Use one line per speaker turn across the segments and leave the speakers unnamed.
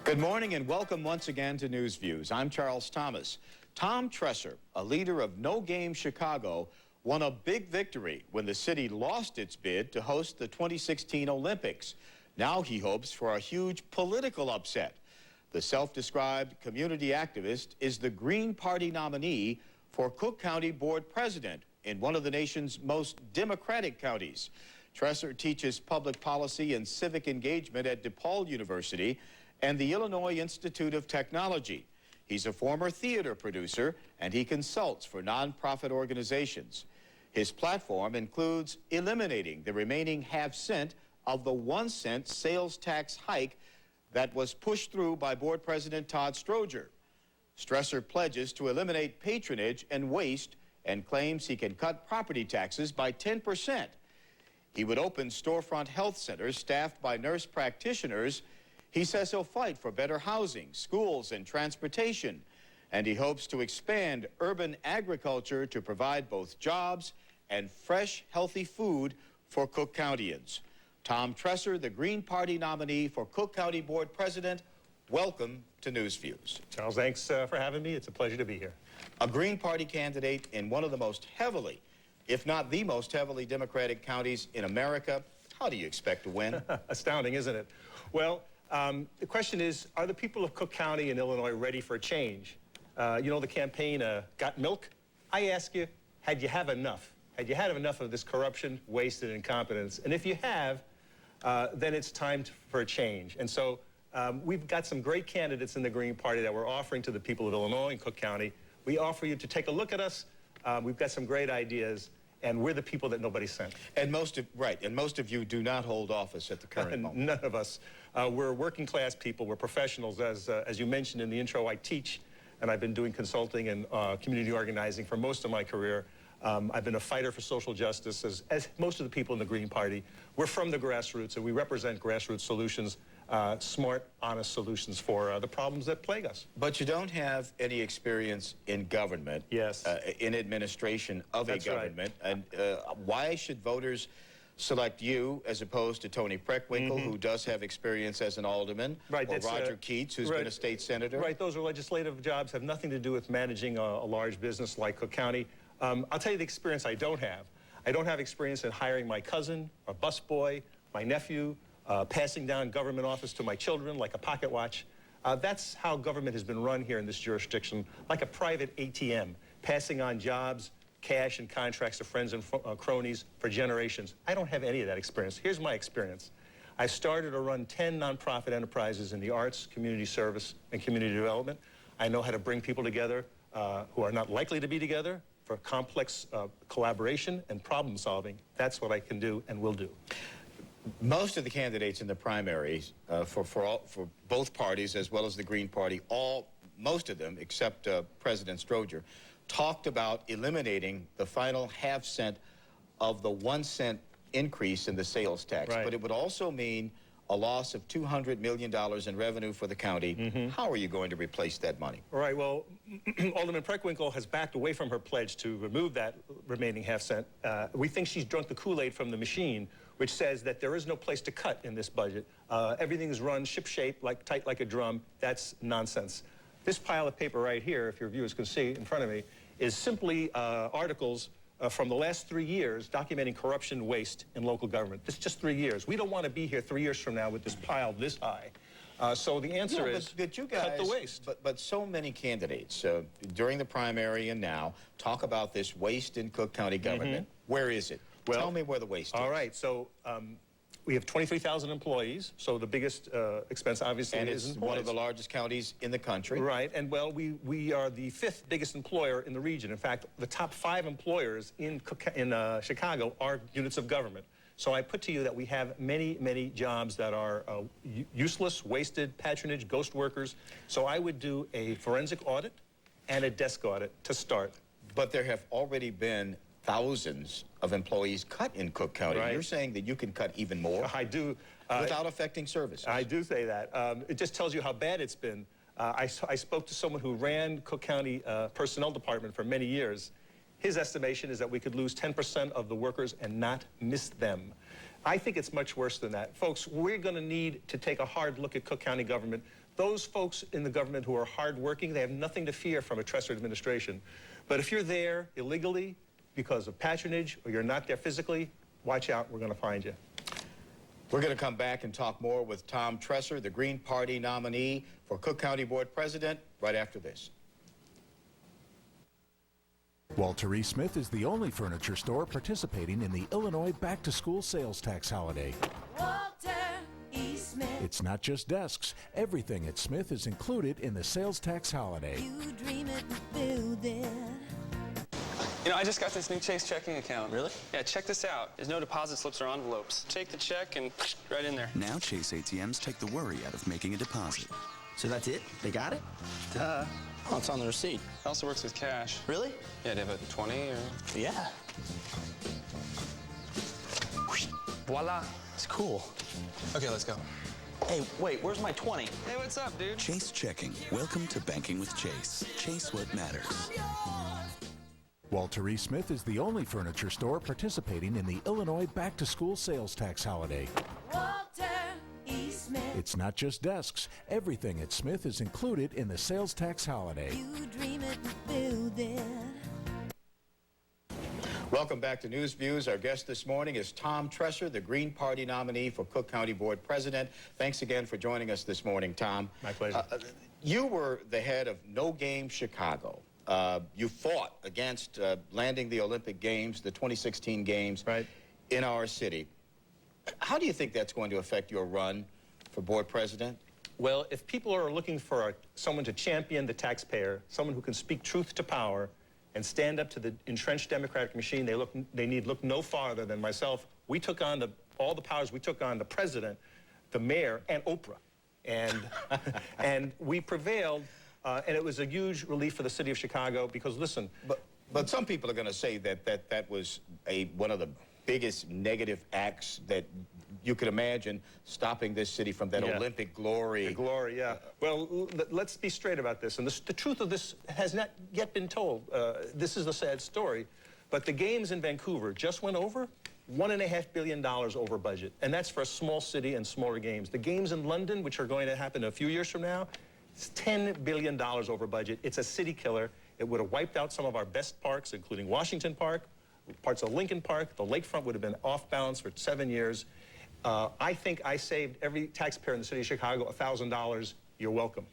Good morning and welcome once again to News Views. I'm Charles Thomas. Tom Tresser, a leader of No Game Chicago, won a big victory when the city lost its bid to host the 2016 Olympics. Now he hopes for a huge political upset. The self-described community activist is the Green Party nominee for Cook County Board President in one of the nation's most democratic counties. Tresser teaches public policy and civic engagement at DePaul University and the Illinois Institute of Technology. He's a former theater producer, and he consults for nonprofit organizations. His platform includes eliminating the remaining half-cent of the 1-cent sales tax hike that was pushed through by Board President Todd Stroger. Tresser pledges to eliminate patronage and waste and claims he can cut property taxes by 10%. He would open storefront health centers staffed by nurse practitioners. He says he'll fight for better housing, schools, and transportation, and he hopes to expand urban agriculture to provide both jobs and fresh, healthy food for Cook Countyans. Tom Tresser, the Green Party nominee for Cook County Board President, welcome to News Views.
Charles, thanks for having me. It's a pleasure to be here.
A Green Party candidate in one of the most heavily, if not the most heavily Democratic counties in America. How do you expect to win?
Astounding, isn't it? Well, the question is, are the people of Cook County and Illinois ready for a change? You know the campaign, Got Milk? I ask you, had you had enough? Had you had enough of this corruption, waste, and incompetence? And if you have, then it's time for a change. And so we've got some great candidates in the Green Party that we're offering to the people of Illinois and Cook County. We offer you to take a look at us. We've got some great ideas, and we're the people that nobody sent.
And most of you do not hold office at the current moment.
None of us. We're working class people. We're professionals. As you mentioned in the intro, I teach, and I've been doing consulting and community organizing for most of my career. I've been a fighter for social justice, as most of the people in the Green Party. We're from the grassroots, and we represent grassroots solutions, smart, honest solutions for the problems that plague us.
But you don't have any experience in government.
Yes.
In administration of a government.
Right.
And why should voters select you as opposed to Tony Preckwinkle, who does have experience as an alderman,
right,
or Roger Keats, who's been a state senator?
Right, those are legislative jobs, have nothing to do with managing a large business like Cook County. I'll tell you the experience I don't have. I don't have experience in hiring my cousin, a busboy, my nephew, passing down government office to my children like a pocket watch. That's how government has been run here in this jurisdiction, like a private ATM, passing on jobs, cash, and contracts to friends and cronies for generations. I don't have any of that experience. Here's my experience. I started to run 10 nonprofit enterprises in the arts, community service, and community development. I know how to bring people together who are not likely to be together for complex collaboration and problem solving. That's what I can do and will do.
Most of the candidates in the primaries for both parties, as well as the Green Party, most of them, except President Stroger, talked about eliminating the final half-cent of the 1-cent increase in the sales tax.
Right.
But it would also mean a loss of $200 million in revenue for the county. How are you going to replace that money?
Right, well, Alderman Preckwinkle has backed away from her pledge to remove that remaining half-cent. We think she's drunk the Kool-Aid from the machine, which says that there is no place to cut in this budget. Everything is run ship-shape, tight like a drum. That's nonsense. This pile of paper right here, if your viewers can see in front of me, is simply articles from the last 3 years documenting corruption, waste in local government. This is just 3 years. We don't want to be here 3 years from now with this pile this high. So the answer is
but you guys,
cut the waste.
But so many candidates during the primary and now talk about this waste in Cook County government. Where is it?
Well,
tell me where the waste is.
All right, so we have 23,000 employees, so the biggest expense obviously
and
is
it's
employees.
one of the largest counties in the country.
Right, and well, we are the 5th biggest employer in the region. In fact, the top 5 employers in Chicago are units of government. So I put to you that we have many, many jobs that are useless, wasted, patronage, ghost workers. So I would do a forensic audit and a desk audit to start.
But there have already been thousands of employees cut in Cook County.
Right.
You're saying that you can cut even more?
I do.
Without affecting services?
I do say that. It just tells you how bad it's been. I spoke to someone who ran Cook County Personnel Department for many years. His estimation is that we could lose 10% of the workers and not miss them. I think it's much worse than that. Folks, we're going to need to take a hard look at Cook County government. Those folks in the government who are hardworking, they have nothing to fear from a Tresser administration. But if you're there illegally because of patronage or you're not there physically, watch out, we're going to find you.
We're going to come back and talk more with Tom Tresser, the Green Party nominee for Cook County Board President, right after this.
Walter E. Smith is the only furniture store participating in the Illinois back-to-school sales tax holiday.
Walter E. Smith.
It's not just desks. Everything at Smith is included in the sales tax holiday.
You dream it, build it.
You know, I just got this new Chase checking account.
Really?
Yeah, check this out. There's no deposit slips or envelopes. Take the check and right in there.
Now Chase ATMs take the worry out of making a deposit. So that's it? They got it? Duh. Oh, it's on the receipt.
It also works with cash.
Really?
Yeah, do you have a 20 or?
Yeah.
Voila.
It's cool.
Okay, let's go.
Hey, wait, where's my 20?
Hey, what's up, dude?
Chase Checking. Welcome to banking with Chase. Chase what matters.
Walter E. Smith is the only furniture store participating in the Illinois back-to-school sales tax holiday.
Walter E. Smith.
It's not just desks. Everything at Smith is included in the sales tax holiday.
You dream it, build it.
Welcome back to News Views. Our guest this morning is Tom Tresser, the Green Party nominee for Cook County Board President. Thanks again for joining us this morning, Tom.
My pleasure.
You were the head of No Game Chicago. You fought against landing the Olympic Games, the 2016 Games, in our city. How do you think that's going to affect your run for board president?
Well, if people are looking for someone to champion the taxpayer, someone who can speak truth to power and stand up to the entrenched Democratic machine, they need look no farther than myself. We took on all the powers. We took on the president, the mayor, and Oprah. And, and we prevailed. And it was a huge relief for the city of Chicago because, listen.
But some people are going to say that was one of the biggest negative acts that you could imagine, stopping this city from that Olympic glory.
The glory, yeah. Well, let's be straight about this. And the truth of this has not yet been told. This is a sad story. But the games in Vancouver just went over $1.5 billion over budget. And that's for a small city and smaller games. The games in London, which are going to happen a few years from now, it's $10 billion over budget. It's a city killer. It would have wiped out some of our best parks, including Washington Park, parts of Lincoln Park. The lakefront would have been off balance for 7 years. I think I saved every taxpayer in the city of Chicago $1,000. You're welcome.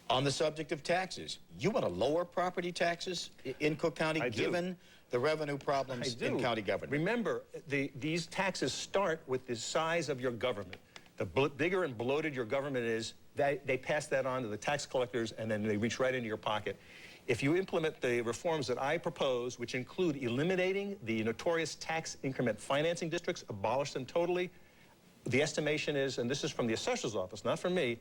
On the subject of taxes, you want to lower property taxes in Cook County, given the revenue problems in county government?
Remember, these taxes start with the size of your government. The bigger and bloated your government is, they pass that on to the tax collectors, and then they reach right into your pocket. If you implement the reforms that I propose, which include eliminating the notorious tax increment financing districts, abolish them totally, the estimation is, and this is from the assessor's office, not from me,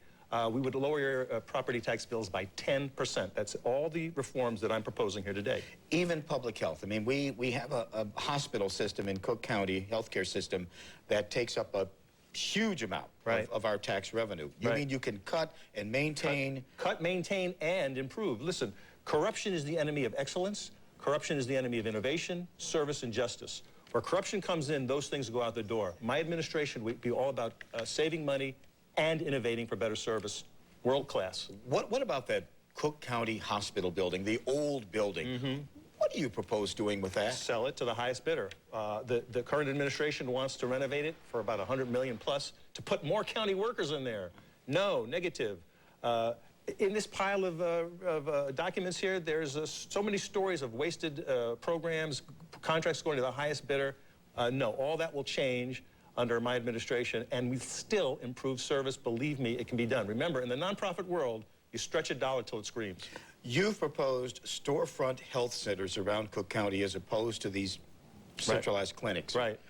we would lower your property tax bills by 10%. That's all the reforms that I'm proposing here today.
Even public health. I mean, we have a hospital system in Cook County, healthcare system, that takes up a huge amount of our tax revenue. You mean you can cut and maintain?
Cut, maintain, and improve. Listen, corruption is the enemy of excellence. Corruption is the enemy of innovation, service, and justice. Where corruption comes in, those things go out the door. My administration would be all about saving money and innovating for better service. World class.
What about that Cook County Hospital building, the old building? What do you propose doing with that?
Sell it to the highest bidder. The current administration wants to renovate it for about $100 million plus to put more county workers in there. No, negative. In this pile of documents here, there's so many stories of wasted programs, contracts going to the highest bidder. No, all that will change under my administration, and we still improve service. Believe me, it can be done. Remember, in the nonprofit world, you stretch a dollar till it screams.
You've proposed storefront health centers around Cook County as opposed to these centralized clinics.
Right.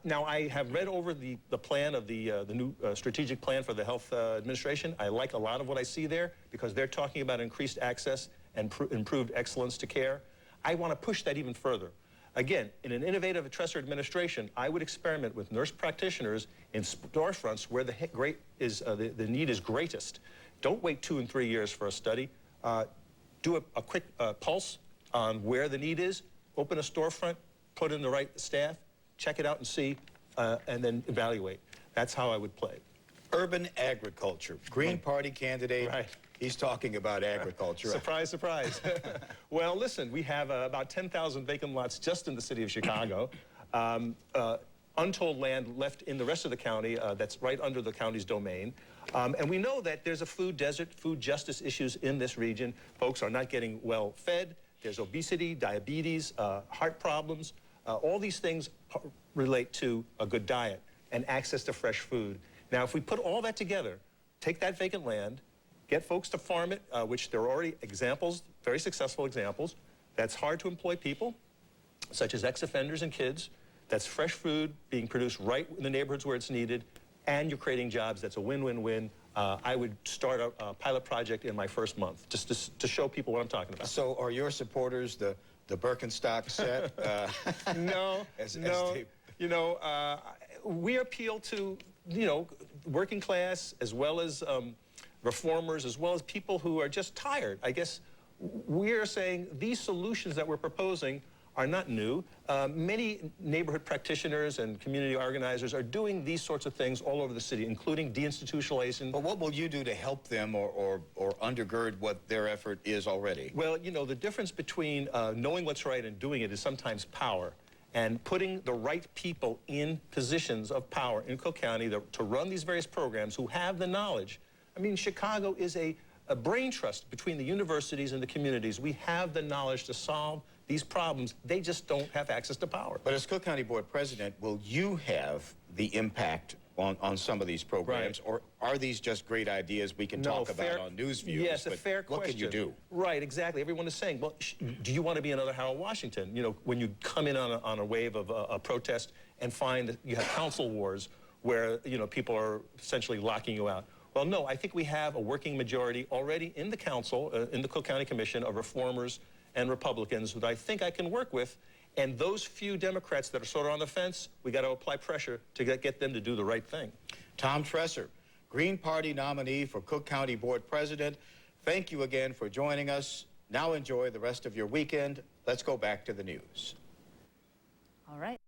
Now, I have read over the plan of the new strategic plan for the health administration. I like a lot of what I see there because they're talking about increased access and improved excellence to care. I want to push that even further. Again, in an innovative Tresser administration, I would experiment with nurse practitioners in storefronts where the need is greatest. Don't wait 2 and 3 years for a study. Do a quick pulse on where the need is, open a storefront, put in the right staff, check it out and see and then evaluate. That's how I would play.
Urban agriculture. Green Party candidate.
Right.
He's talking about agriculture.
Surprise, surprise. Well, listen, we have about 10,000 vacant lots just in the city of Chicago. Untold land left in the rest of the county that's right under the county's domain. And we know that there's a food desert, food justice issues in this region. Folks are not getting well fed. There's obesity, diabetes, heart problems. All these things relate to a good diet and access to fresh food. Now, if we put all that together, take that vacant land, get folks to farm it, which there are already examples, very successful examples. That's hard to employ people, such as ex-offenders and kids. That's fresh food being produced right in the neighborhoods where it's needed, and you're creating jobs. That's a win-win-win. I would start a pilot project in my first month, just to show people what I'm talking about.
So are your supporters the Birkenstock set?
No, no. You know, we appeal to, you know, working class as well as reformers, as well as people who are just tired. I guess we're saying these solutions that we're proposing are not new. Many neighborhood practitioners and community organizers are doing these sorts of things all over the city, including deinstitutionalization.
But what will you do to help them or undergird what their effort is already?
Well, you know, the difference between knowing what's right and doing it is sometimes power. And putting the right people in positions of power in Cook County to run these various programs who have the knowledge. I mean, Chicago is a brain trust between the universities and the communities. We have the knowledge to solve these problems. They just don't have access to power.
But as Cook County Board President, will you have the impact on some of these programs?
Right.
Or are these just great ideas we can talk about on NewsViews?
Yes, a fair question.
What can you do?
Right, exactly. Everyone is saying, well, do you want to be another Harold Washington? You know, when you come in on a wave of a protest and find that you have council wars where, you know, people are essentially locking you out. Well, no, I think we have a working majority already in the council, in the Cook County Commission, of reformers and Republicans that I think I can work with. And those few Democrats that are sort of on the fence, we got to apply pressure to get them to do the right thing.
Tom Tresser, Green Party nominee for Cook County Board President. Thank you again for joining us. Now enjoy the rest of your weekend. Let's go back to the news.
All right.